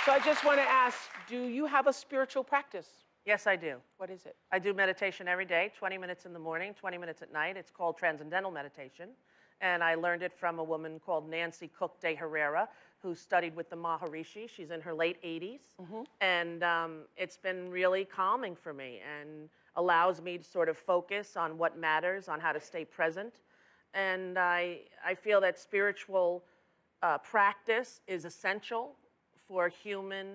So I just want to ask, do you have a spiritual practice? Yes, I do. What is it? I do meditation every day, 20 minutes in the morning, 20 minutes at night. It's called transcendental meditation. And I learned it from a woman called Nancy Cook de Herrera, who studied with the Maharishi. She's in her late 80s. And it's been really calming for me and allows me to sort of focus on what matters, on how to stay present. And I feel that spiritual practice is essential for human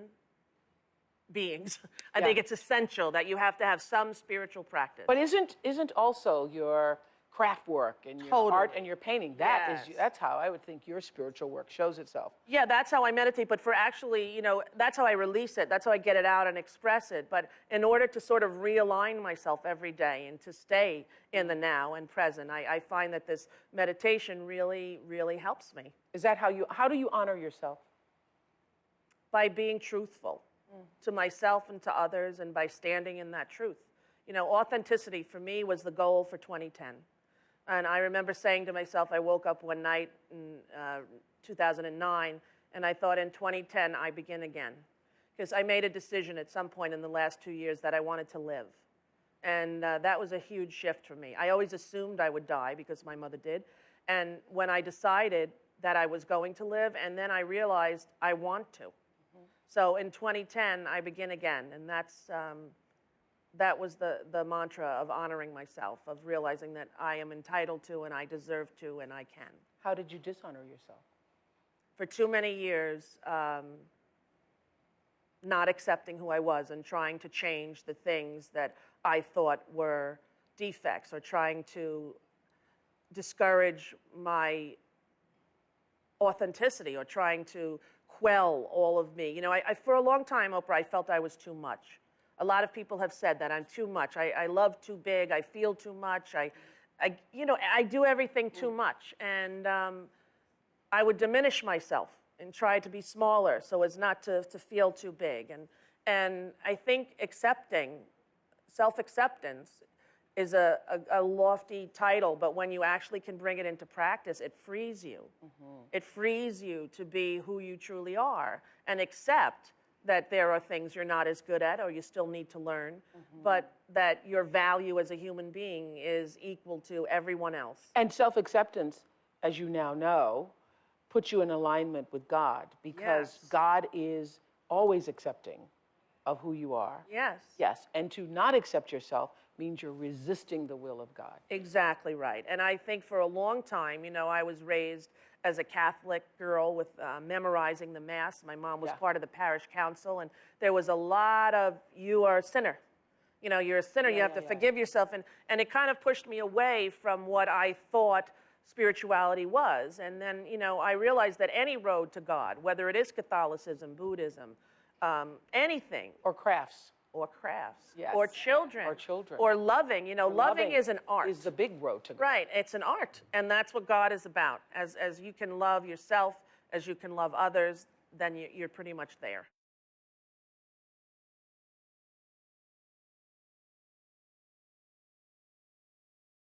beings. I think it's essential that you have to have some spiritual practice. But isn't also your craft work and your art and your painting, that's how I would think your spiritual work shows itself. Yeah, that's how I meditate, but for actually, that's how I release it. That's how I get it out and express it. But in order to sort of realign myself every day and to stay in the now and present, I find that this meditation really, really helps me. Is that how do you honor yourself? By being truthful to myself and to others, and by standing in that truth. Authenticity for me was the goal for 2010. And I remember saying to myself, I woke up one night in 2009, and I thought, in 2010, I begin again. Because I made a decision at some point in the last 2 years that I wanted to live. And that was a huge shift for me. I always assumed I would die because my mother did. And when I decided that I was going to live, and then I realized I want to. So in 2010, I begin again, and that was the mantra of honoring myself, of realizing that I am entitled to, and I deserve to, and I can. How did you dishonor yourself? For too many years, not accepting who I was and trying to change the things that I thought were defects, or trying to discourage my authenticity, or trying to quell all of me. For a long time, Oprah, I felt I was too much. A lot of people have said that I'm too much. I love too big. I feel too much. I do everything too much. And I would diminish myself and try to be smaller so as not to feel too big. And I think self-acceptance is a lofty title, but when you actually can bring it into practice, it frees you. It frees you to be who you truly are and accept that there are things you're not as good at, or you still need to learn, but that your value as a human being is equal to everyone else. And self-acceptance, as you now know, puts you in alignment with God, because God is always accepting of who you are. Yes. Yes, and to not accept yourself means you're resisting the will of God. Exactly right. And I think for a long time, I was raised as a Catholic girl with memorizing the Mass. My mom was part of the parish council, and there was a lot of, you are a sinner. You're a sinner, you have to forgive yourself. And it kind of pushed me away from what I thought spirituality was. And then, I realized that any road to God, whether it is Catholicism, Buddhism, anything. Or crafts. Or children. Or loving. Loving is an art. Is the big road to God. Right. It's an art. And that's what God is about. As you can love yourself, as you can love others, then you're pretty much there.